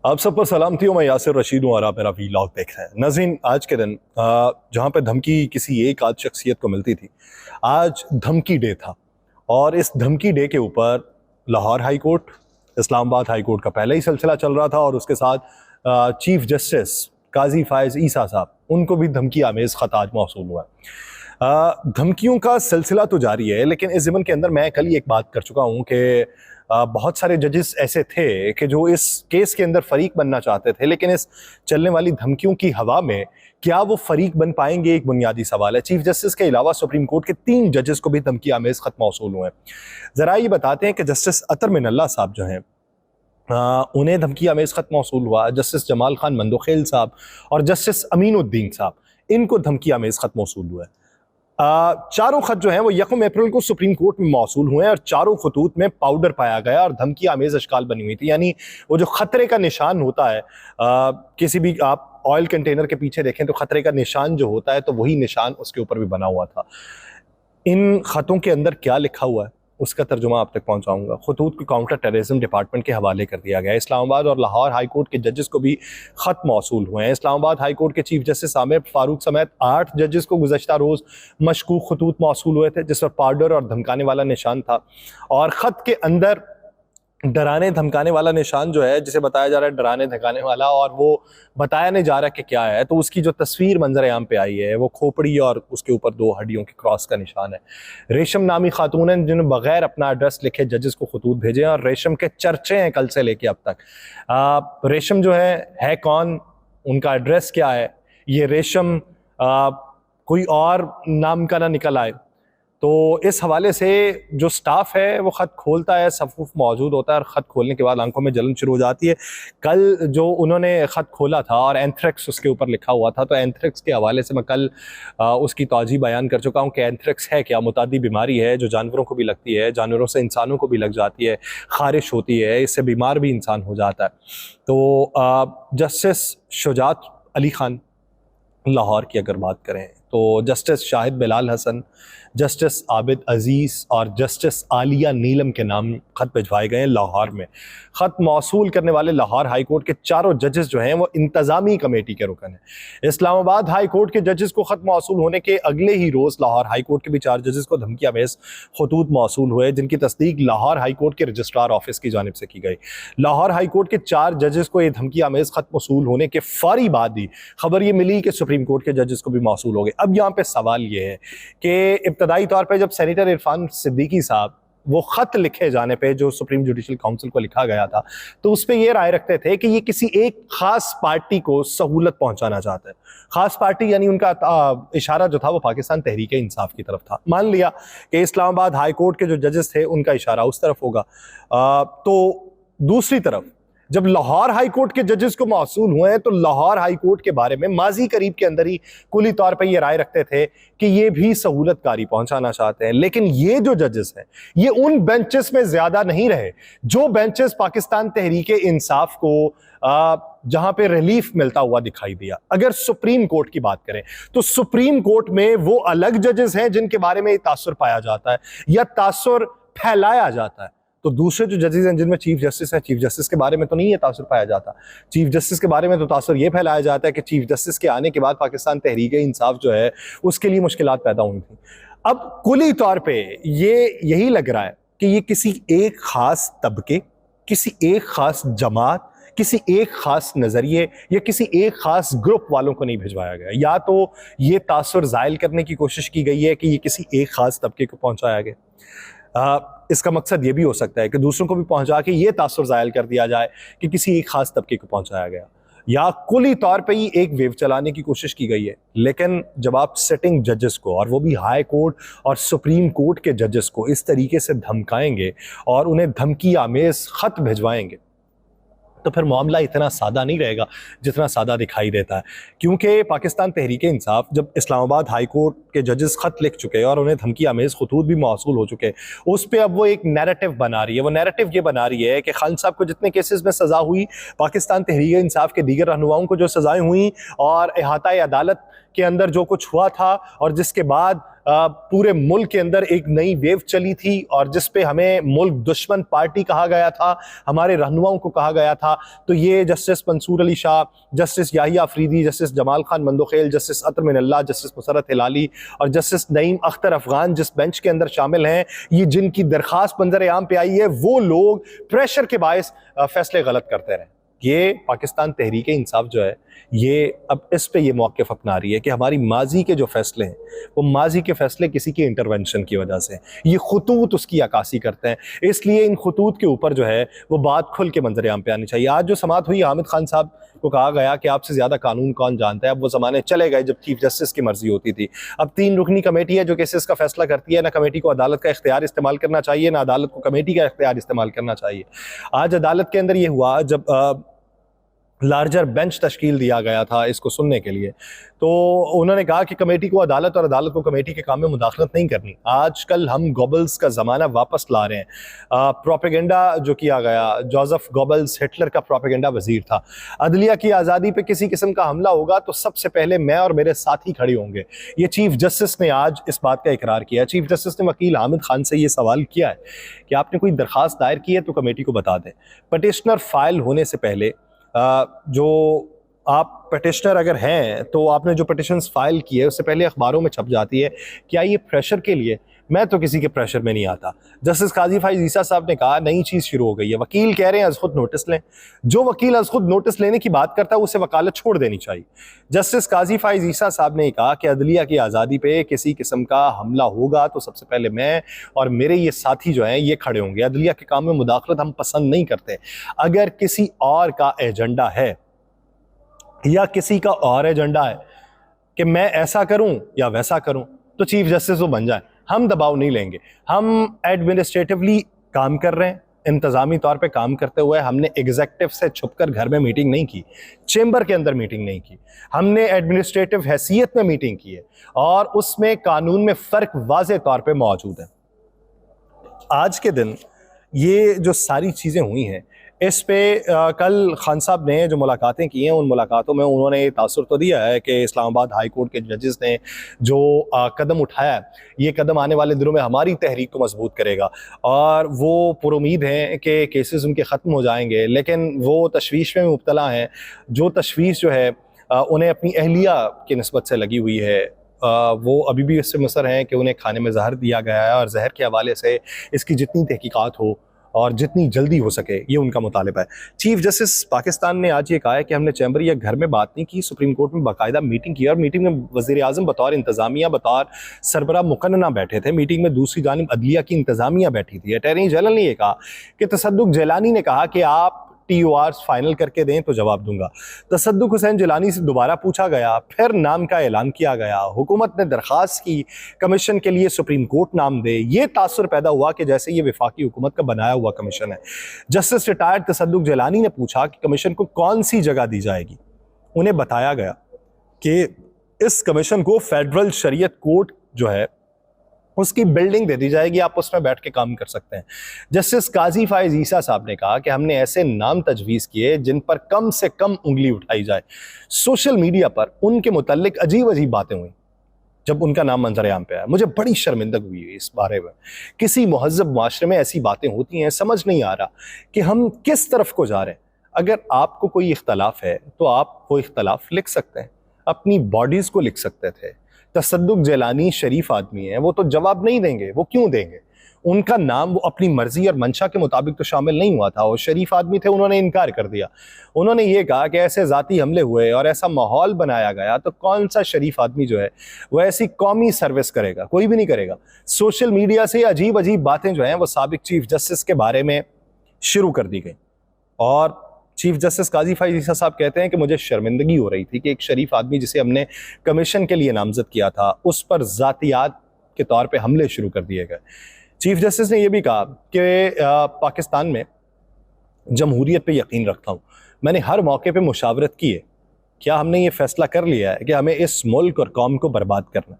आप सबको सलाम थी। मैं यासिर रशीद हूँ और आप मेरा वीलॉग देख रहे हैं। नाज़रीन, आज के दिन जहाँ पे धमकी किसी एक आध शख्सियत को मिलती थी, आज धमकी डे था। और इस धमकी डे के ऊपर Lahore high court, Islamabad high court का पहले ही सिलसिला चल रहा था और उसके साथ चीफ जस्टिस काजी फायज ईसा साहब, उनको भी धमकी आमेज खत आज मौसूल हुआ। धमकियों का सिलसिला तो जारी है, लेकिन इस ज़िमन के अंदर मैं कल ही एक बात कर चुका हूँ कि बहुत सारे जजेस ऐसे थे कि जो इस केस के अंदर फरीक बनना चाहते थे, लेकिन इस चलने वाली धमकियों की हवा में क्या वो फरीक बन पाएंगे, एक बुनियादी सवाल है। चीफ जस्टिस के अलावा सुप्रीम कोर्ट के 3 जजेस को भी धमकी आमेज खत मौसूल हुए हैं। ज़रा ये बताते हैं कि जस्टिस अतर मिनल्ला साहब जो हैं, उन्हें धमकी आमेज खत मौसूल हुआ। जस्टिस जमाल खान मंदोखेल साहब और जस्टिस अमीनुद्दीन साहब, इनको धमकी आमेज खत मौसूल हुआ है। चारों खत जो हैं वो 1 अप्रैल को सुप्रीम कोर्ट में मौसूल हुए हैं और चारों खतूत में पाउडर पाया गया और धमकी आमेज अशकाल बनी हुई थी। यानी वो जो खतरे का निशान होता है, किसी भी आप ऑयल कंटेनर के पीछे देखें तो खतरे का निशान जो होता है, तो वही निशान उसके ऊपर भी बना हुआ था। इन खतों के अंदर क्या लिखा हुआ है उसका तर्जुमा आप तक पहुंचाऊंगा। खतूत को काउंटर टेररिज्म डिपार्टमेंट के हवाले कर दिया गया है। इस्लामाबाद और लाहौर हाई कोर्ट के जजेस को भी खत मौसूल हुए हैं। इस्लामाबाद हाई कोर्ट के चीफ जस्टिस आमिर फारूक समेत 8 जजेस को गुज़श्ता रोज़ मशकूक खतूत मौसूल हुए थे, जिस पर पाउडर और धमकाने वाला निशान था। और ख़त के अंदर डराने धमकाने वाला निशान जो है, जिसे बताया जा रहा है डराने धमकाने वाला, और वो बताया नहीं जा रहा कि क्या है, तो उसकी जो तस्वीर मंजर आम पे आई है वो खोपड़ी और उसके ऊपर 2 हड्डियों के क्रॉस का निशान है। रेशम नामी खातून है जिन्होंने बगैर अपना एड्रेस लिखे जजेस को खतूत भेजे और रेशम के चर्चे हैं कल से लेके अब तक। रेशम जो है कौन, उनका एड्रेस क्या है, ये रेशम कोई और नाम का ना निकल आए। तो इस हवाले से जो स्टाफ है वो ख़त खोलता है, सफ़ूफ मौजूद होता है और ख़त खोलने के बाद आंखों में जलन शुरू हो जाती है। कल जो उन्होंने ख़त खोला था और एंथ्रेक्स उसके ऊपर लिखा हुआ था, तो एंथ्रेक्स के हवाले से मैं कल उसकी तौजीह बयान कर चुका हूँ कि एंथ्रेक्स है क्या, मुतादी बीमारी है जो जानवरों को भी लगती है, जानवरों से इंसानों को भी लग जाती है, ख़ारिश होती है, इससे बीमार भी इंसान हो जाता है। तो जस्टिस शुजात अली खान लाहौर की अगर बात करें तो जस्टिस शाहिद बिलाल हसन, जस्टिस आबिद अजीज़ और जस्टिस आलिया नीलम के नाम ख़त भिजवाए गए हैं लाहौर में। ख़त मौसूल करने वाले लाहौर हाई कोर्ट के चारों जजेस जो हैं वो इंतज़ामी कमेटी के रुकन हैं। इस्लामाबाद हाई कोर्ट के जजेस को ख़त मौसूल होने के अगले ही रोज़ लाहौर हाई कोर्ट के भी 4 जजेस को धमकी आमेज खतूत मौसूल हुए, जिनकी तस्दीक लाहौर हाई कोर्ट के रजिस्ट्रार ऑफिस की जानिब से की गई। लाहौर हाई कोर्ट के 4 जजेस को ये धमकी आमेज ख़त मौसूल होने के फौरी बाद ही खबर ये मिली कि सुप्रीम कोर्ट के जजेस को भी मौसूल हो गए। अब यहाँ पे सवाल ये है कि इब्तदाई तौर पे जब सेनेटर इरफान सिद्दीकी साहब वो खत लिखे जाने पे जो सुप्रीम जुडिशल काउंसिल को लिखा गया था, तो उस पे ये राय रखते थे कि ये किसी एक खास पार्टी को सहूलत पहुंचाना चाहते हैं। खास पार्टी यानी उनका इशारा जो था वो पाकिस्तान तहरीक इंसाफ की तरफ था। मान लिया कि इस्लामाबाद हाई कोर्ट के जो जजेस थे उनका इशारा उस तरफ होगा। तो दूसरी तरफ जब लाहौर हाई कोर्ट के जजेस को मौसूल हुए हैं, तो लाहौर हाई कोर्ट के बारे में माजी करीब के अंदर ही कुली तौर पर यह राय रखते थे कि ये भी सहूलतकारी पहुंचाना चाहते हैं। लेकिन ये जो जजेस हैं ये उन बेंचेस में ज्यादा नहीं रहे जो बेंचेस पाकिस्तान तहरीक इंसाफ को जहां पे रिलीफ मिलता हुआ दिखाई दिया। अगर सुप्रीम कोर्ट की बात करें तो सुप्रीम कोर्ट में वो अलग जजेस हैं जिनके बारे में तासुर पाया जाता है या तासुर फैलाया जाता है। तो दूसरे जो जजेस हैं जिनमें चीफ जस्टिस है, चीफ जस्टिस के बारे में तो नहीं ये तासुर पाया जाता। चीफ जस्टिस के बारे में तो तासुर ये फैलाया जाता है कि चीफ जस्टिस के आने के बाद पाकिस्तान तहरीक इंसाफ जो है उसके लिए मुश्किलात पैदा हुई थी। अब कुली तौर पे ये यही लग रहा है कि ये किसी एक खास तबके, किसी एक खास जमात, किसी एक खास नजरिए या किसी एक खास ग्रुप वालों को नहीं भिजवाया गया। या तो ये तासुर जायल करने की कोशिश की गई है कि ये किसी एक खास तबके को पहुंचाया गया। इसका मकसद ये भी हो सकता है कि दूसरों को भी पहुंचा के ये तासुर जायल कर दिया जाए कि किसी एक खास तबके को पहुंचाया गया, या कुली तौर पे ही एक वेव चलाने की कोशिश की गई है। लेकिन जब आप सिटिंग जजेस को, और वो भी हाई कोर्ट और सुप्रीम कोर्ट के जजेस को, इस तरीके से धमकाएंगे और उन्हें धमकी आमेज खत भिजवाएंगे, तो फिर मामला इतना सादा नहीं रहेगा जितना सादा दिखाई देता है। क्योंकि पाकिस्तान तहरीक इंसाफ जब इस्लामाबाद हाई कोर्ट के जजेस खत लिख चुके हैं और उन्हें धमकी आमेज खतूत भी मौसूल हो चुके हैं, उस पर अब वो एक नैरेटिव बना रही है। वो नैरेटिव ये बना रही है कि खान साहब को जितने केसेस में सज़ा हुई, पाकिस्तान तहरीक इंसाफ के दीगर रहनुमाओं को जो सज़ाएं हुई और अहाता अदालत के अंदर जो कुछ हुआ था और जिसके बाद पूरे मुल्क के अंदर एक नई वेव चली थी और जिस पे हमें मुल्क दुश्मन पार्टी कहा गया था, हमारे रहनुमाओं को कहा गया था, तो ये justice Mansoor Ali Shah, justice Yahya Afridi, justice Jamal Khan Mandokhel, justice Athar Minallah, justice Musarrat Hilali और जस्टिस नईम अख्तर अफगान जिस बेंच के अंदर शामिल हैं, ये जिनकी दरखास्त मंजर आम पे आई है, वो लोग प्रेशर के बायस फैसले गलत करते रहे। ये पाकिस्तान तहरीक इंसाफ जो है, ये अब इस पे ये मौक़िफ़ अपना रही है कि हमारी माजी के जो फैसले हैं वो माजी के फैसले किसी के इंटरवेंशन की वजह से, ये खतूत उसकी अक्कासी करते हैं, इसलिए इन खतूत के ऊपर जो है वो बात खुल के मंजर आम पे आनी चाहिए। आज जो समाअत हुई, हामिद खान साहब को कहा गया कि आपसे ज़्यादा कानून कौन जानता है। अब वो ज़माने चले गए जब चीफ जस्टिस की मर्जी होती थी। अब 3 रुकनी कमेटी है जो केसेस का फैसला करती है। ना कमेटी को अदालत का इख्तियार इस्तेमाल करना चाहिए, ना अदालत को कमेटी का इख्तियार इस्तेमाल करना चाहिए। आज अदालत के अंदर ये हुआ जब लार्जर बेंच तश्कील दिया गया था इसको सुनने के लिए, तो उन्होंने कहा कि कमेटी को अदालत और अदालत को कमेटी के काम में मुदाखलत नहीं करनी। आजकल हम गोबल्स का ज़माना वापस ला रहे हैं। प्रोपेगेंडा जो किया गया, जोसेफ गोबल्स हिटलर का प्रोपेगेंडा वजीर था। अदलिया की आज़ादी पे किसी किस्म का हमला होगा तो सबसे पहले मैं और मेरे साथी खड़े होंगे। ये चीफ जस्टिस ने आज इस बात का इकरार किया। चीफ जस्टिस ने वकील हामिद खान से ये सवाल किया है कि आपने कोई दरख्वास्त दायर की है तो कमेटी को बता दें। पटिशनर फाइल होने से पहले जो आप पटिशनर अगर हैं तो आपने जो पटिशन्स फाइल की है उससे पहले अखबारों में छप जाती है। क्या ये प्रेशर के लिए? मैं तो किसी के प्रेशर में नहीं आता। जस्टिस काजी फाइज ईसा साहब ने कहा नई चीज़ शुरू हो गई है, वकील कह रहे हैं अज खुद नोटिस लें। जो वकील अज खुद नोटिस लेने की बात करता है उसे वकालत छोड़ देनी चाहिए। जस्टिस काजी फाइज ईसा साहब ने कहा कि अदलिया की आज़ादी पे किसी किस्म का हमला होगा तो सबसे पहले मैं और मेरे ये साथी जो हैं ये खड़े होंगे। अदलिया के काम में मुदाखलत हम पसंद नहीं करते। अगर किसी और का एजेंडा है या किसी का और एजेंडा है कि मैं ऐसा करूं या वैसा करूं तो चीफ जस्टिस वो बन जाए, हम दबाव नहीं लेंगे। हम एडमिनिस्ट्रेटिवली काम कर रहे हैं, इंतज़ामी तौर पे काम करते हुए हमने एग्जेक्टिव से छुपकर घर में मीटिंग नहीं की, चेंबर के अंदर मीटिंग नहीं की, हमने एडमिनिस्ट्रेटिव हैसियत में मीटिंग की है और उसमें कानून में फ़र्क वाज़े तौर पे मौजूद है। आज के दिन ये जो सारी चीज़ें हुई हैं इस पे कल खान साहब ने जो मुलाकातें की हैं उन मुलाकातों में उन्होंने तासुर तो दिया है कि इस्लामाबाद हाई कोर्ट के जजेस ने जो कदम उठाया है ये कदम आने वाले दिनों में हमारी तहरीक को मजबूत करेगा और वो पुरुमीद हैं कि केसेस उनके ख़त्म हो जाएंगे। लेकिन वो तशवीश में मुब्तला हैं, जो तशवीश जो है उन्हें अपनी अहलिया की निस्बत से लगी हुई है। वो अभी भी इससे मुसर हैं कि उन्हें खाने में जहर दिया गया है और जहर के हवाले से इसकी जितनी तहकीकात हो और जितनी जल्दी हो सके ये उनका मुतालिबा है। चीफ जस्टिस पाकिस्तान ने आज ये कहा है कि हमने चैम्बर या घर में बात नहीं की, सुप्रीम कोर्ट में बाकायदा मीटिंग की और मीटिंग में वज़ीर आज़म बतौर इंतज़ामिया बतौर सरबरा मुकन्ना बैठे थे। मीटिंग में दूसरी जानिब अदलिया की इंतज़ामिया बैठी थी। अटॉर्नी जनरल ने यह कहा कि तसद्दुक़ जिलानी ने कहा कि आप TORs फाइनल करके दें तो जवाब दूंगा। तसद्दुक़ हुसैन जिलानी से दोबारा पूछा गया, फिर नाम का ऐलान किया गया। हुकूमत ने दरख्वास्त की कमीशन के लिए सुप्रीम कोर्ट नाम दे। ये तासुर पैदा हुआ कि जैसे ये वफाकी हुकूमत का बनाया हुआ कमीशन है। जस्टिस रिटायर्ड तसद्दुक़ जिलानी ने पूछा कि कमीशन को कौन सी जगह दी जाएगी। उन्हें बताया गया कि इस कमीशन को फेडरल शरीयत कोर्ट जो है उसकी बिल्डिंग दे दी जाएगी, आप उसमें बैठ के काम कर सकते हैं। जस्टिस काजी फाइज ईसा साहब ने कहा कि हमने ऐसे नाम तजवीज़ किए जिन पर कम से कम उंगली उठाई जाए। सोशल मीडिया पर उनके मुतल्लिक अजीब अजीब बातें हुई जब उनका नाम मंजर आम पे आया। मुझे बड़ी शर्मिंदगी हुई इस बारे में। किसी महज़ब माशरे में ऐसी बातें होती हैं, समझ नहीं आ रहा कि हम किस तरफ को जा रहे हैं। अगर आपको कोई इख्तलाफ है तो आप वो इख्तलाफ लिख सकते हैं, अपनी बॉडीज़ को लिख सकते थे। तसद्दुक़ जिलानी शरीफ आदमी है, वो तो जवाब नहीं देंगे। वो क्यों देंगे? उनका नाम वो अपनी मर्जी और मंशा के मुताबिक तो शामिल नहीं हुआ था। वो शरीफ आदमी थे, उन्होंने इनकार कर दिया। उन्होंने ये कहा कि ऐसे ज़ाती हमले हुए और ऐसा माहौल बनाया गया तो कौन सा शरीफ आदमी जो है वो ऐसी कौमी सर्विस करेगा? कोई भी नहीं करेगा। सोशल मीडिया से अजीब अजीब बातें जो हैं वो साबिक चीफ जस्टिस के बारे में शुरू कर दी गई और चीफ जस्टिस काजी फाइज ईसा साहब कहते हैं कि मुझे शर्मिंदगी हो रही थी कि एक शरीफ आदमी जिसे हमने कमीशन के लिए नामजद किया था उस पर ज़ातियात के तौर पे हमले शुरू कर दिए गए। चीफ जस्टिस ने यह भी कहा कि पाकिस्तान में जमहूरियत पे यकीन रखता हूँ। मैंने हर मौके पे मुशावरत की है। क्या हमने ये फैसला कर लिया है कि हमें इस मुल्क और कौम को बर्बाद करना?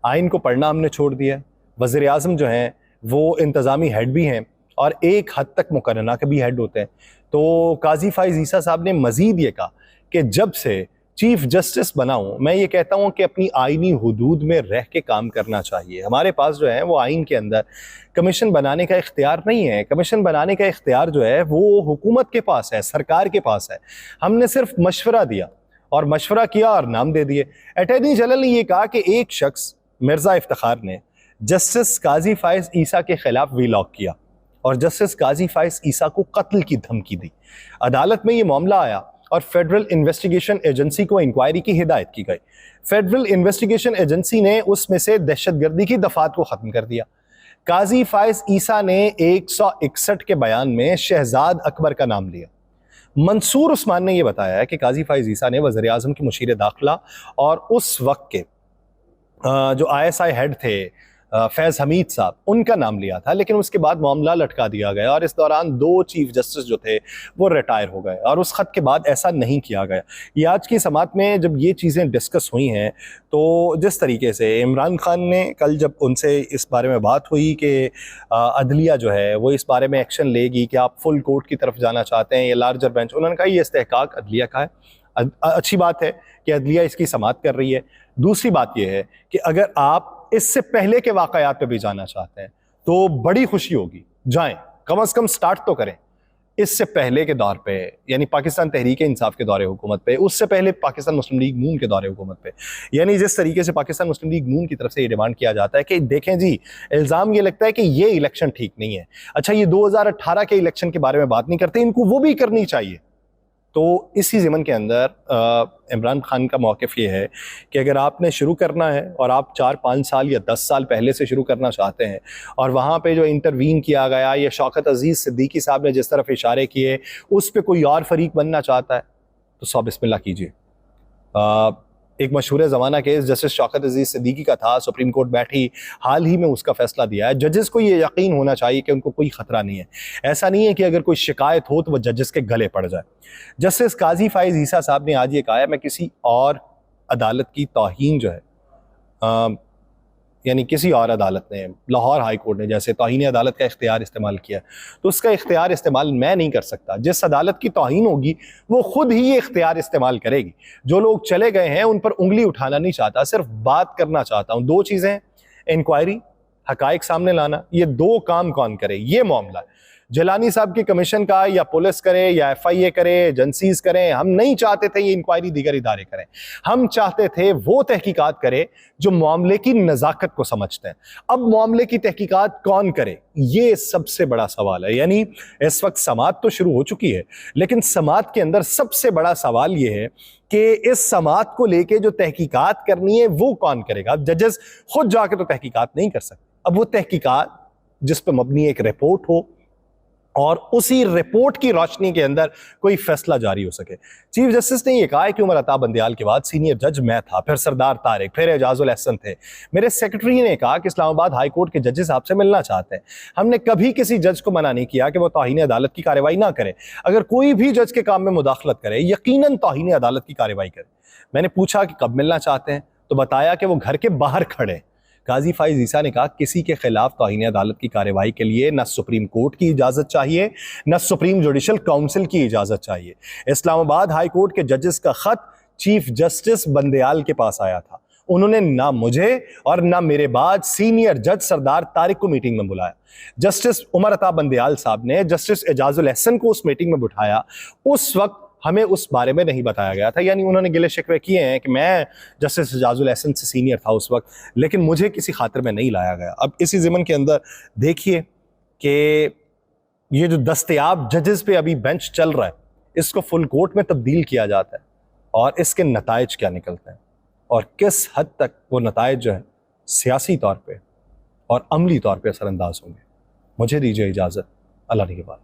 आइन को पढ़ना हमने छोड़ दिया है। वज़ीर आज़म जो हैं वो इंतज़ामी हेड भी हैं और एक हद तक मुकर्रना के भी हेड होते हैं। तो काजी फाइज ईसा साहब ने मज़ीद ये कहा कि जब से चीफ जस्टिस बनाऊं, मैं ये कहता हूं कि अपनी आईनी हुदूद में रह के काम करना चाहिए। हमारे पास जो है वो आइन के अंदर कमीशन बनाने का इख्तियार नहीं है। कमीशन बनाने का इख्तियार जो है वो हुकूमत के पास है, सरकार के पास है। हमने सिर्फ मशवरा दिया और मशवरा किया और नाम दे दिए। अटॉर्नी जनरल ने यह कहा कि एक शख्स मिर्जा इफ्तिखार ने जस्टिस काजी फायज ईसा के खिलाफ वीलॉग किया और जस्टिस काजी फायज ईसा को कत्ल की धमकी दी। अदालत में यह मामला आया और फेडरल इन्वेस्टिगेशन एजेंसी को इंक्वायरी की हिदायत की गई। फेडरल इन्वेस्टिगेशन एजेंसी ने उसमें से दहशतगर्दी की दफात को खत्म कर दिया। काजी फायज ईसा ने 161 के बयान में शहजाद अकबर का नाम लिया। मंसूर उस्मान ने यह बताया कि काजी फायज ईसा ने वज़ीर आज़म के मुशीर दाखिला और उस वक्त के जो ISI हेड थे फैज़ हमीद साहब, उनका नाम लिया था, लेकिन उसके बाद मामला लटका दिया गया और इस दौरान 2 चीफ जस्टिस जो थे वो रिटायर हो गए और उस खत के बाद ऐसा नहीं किया गया। ये आज की समात में जब ये चीज़ें डिस्कस हुई हैं तो जिस तरीके से इमरान खान ने कल जब उनसे इस बारे में बात हुई कि अदलिया जो है वो इस बारे में एक्शन लेगी कि आप फुल कोर्ट की तरफ जाना चाहते हैं या लार्जर बेंच, उन्होंने कहा ये इस्तेहकाक अदलिया का है। अच्छी बात है कि अदलिया इसकी समात कर रही है। दूसरी बात यह है कि अगर आप इससे पहले के वाकयात पे भी जाना चाहते हैं तो बड़ी खुशी होगी, जाएं, कम से कम स्टार्ट तो करें। इससे पहले के दौर पे, यानी पाकिस्तान तहरीक इंसाफ के दौरे हुकूमत पे, उससे पहले पाकिस्तान मुस्लिम लीग नून के दौरे हुकूमत पे, यानी जिस तरीके से पाकिस्तान मुस्लिम लीग नून की तरफ से ये डिमांड किया जाता है कि देखें जी, इल्ज़ाम ये लगता है कि ये इलेक्शन ठीक नहीं है। अच्छा, ये 2018 के इलेक्शन के बारे में बात नहीं करते, इनको वो भी करनी चाहिए। तो इसी ज़मन के अंदर इमरान खान का मौक़िफ़ ये है कि अगर आपने शुरू करना है और आप 4-5 साल या 10 साल पहले से शुरू करना चाहते हैं और वहाँ पे जो इंटरवीन किया गया या शौकत अजीज़ सिद्दीकी साहब ने जिस तरफ इशारे किए उस पर कोई और फरीक बनना चाहता है तो सौ बिस्मिल्लाह कीजिए। एक मशहूर ज़माना केस जस्टिस शौकत अजीज़ सिद्दीकी का था, सुप्रीम कोर्ट बैठी, हाल ही में उसका फैसला दिया है। जजेस को ये यकीन होना चाहिए कि उनको कोई ख़तरा नहीं है। ऐसा नहीं है कि अगर कोई शिकायत हो तो वह जजेस के गले पड़ जाए। जस्टिस काजी फायज ईसा साहब ने आज ये कहा है, मैं किसी और अदालत की तौहीन जो है, यानी किसी और अदालत ने, लाहौर हाई कोर्ट ने जैसे तौहीन अदालत का इख्तियार इस्तेमाल किया, तो उसका इख्तियार इस्तेमाल मैं नहीं कर सकता। जिस अदालत की तौहीन होगी वो खुद ही ये इख्तियार इस्तेमाल करेगी। जो लोग चले गए हैं उन पर उंगली उठाना नहीं चाहता, सिर्फ बात करना चाहता हूँ। 2 चीज़ें, इंक्वायरी, हकायक सामने लाना, ये 2 काम कौन करे, ये मामला है। जिलानी साहब की कमीशन का या पुलिस करे या FIA करे, एजेंसीज करें, हम नहीं चाहते थे ये इंक्वायरी दीगर इदारे करें। हम चाहते थे वो तहकीकात करे जो मामले की नज़ाकत को समझते हैं। अब मामले की तहकीकात कौन करे, ये सबसे बड़ा सवाल है। यानी इस वक्त समात तो शुरू हो चुकी है, लेकिन समात के अंदर सबसे बड़ा सवाल ये है कि इस समात को लेके जो तहकीकात करनी है वो कौन करेगा। अब जजेस खुद जाके तो तहकीकात नहीं कर सकते। अब वो तहकीकात जिस पर मबनी एक रिपोर्ट हो और उसी रिपोर्ट की रोशनी के अंदर कोई फैसला जारी हो सके। चीफ जस्टिस ने यह कहा है कि उमर अता बंदियाल के बाद सीनियर जज मैं था, फिर सरदार तारिक, फिर एजाजुल एहसन थे। मेरे सेक्रेटरी ने कहा कि इस्लामाबाद हाई कोर्ट के जजेस आपसे मिलना चाहते हैं। हमने कभी किसी जज को मना नहीं किया कि वो तौहीन अदालत की कार्रवाई ना करे। अगर कोई भी जज के काम में मुदाखलत करे, यकीनन तौहीन अदालत की कार्रवाई करे। मैंने पूछा कि कब मिलना चाहते हैं, तो बताया कि वो घर के बाहर खड़े। काजी फायज ईसा ने कहा किसी के खिलाफ तौहीन अदालत की कार्रवाई के लिए न सुप्रीम कोर्ट की इजाज़त चाहिए, न सुप्रीम जुडिशल काउंसिल की इजाज़त चाहिए। इस्लामाबाद हाई कोर्ट के जजेस का खत चीफ जस्टिस बंदियाल के पास आया था। उन्होंने ना मुझे और ना मेरे बाद सीनियर जज सरदार तारिक को मीटिंग में बुलाया। जस्टिस उमर अता बंदियाल साहब ने जस्टिस एजाजुल एहसन को उस मीटिंग में बिठाया। उस वक्त हमें उस बारे में नहीं बताया गया था। यानी उन्होंने गिले शिकवे किए हैं कि मैं जस्टिस एजाजुल एहसन से सीनियर था उस वक्त, लेकिन मुझे किसी खातिर में नहीं लाया गया। अब इसी ज़मन के अंदर देखिए कि ये जो दस्तयाब जजेस पे अभी बेंच चल रहा है, इसको फुल कोर्ट में तब्दील किया जाता है और इसके नताइज क्या निकलते हैं और किस हद तक वो नताइज जो है सियासी तौर पर और अमली तौर पर असरअंदाज होंगे। मुझे दीजिए इजाज़त। अल्लाह के बाद।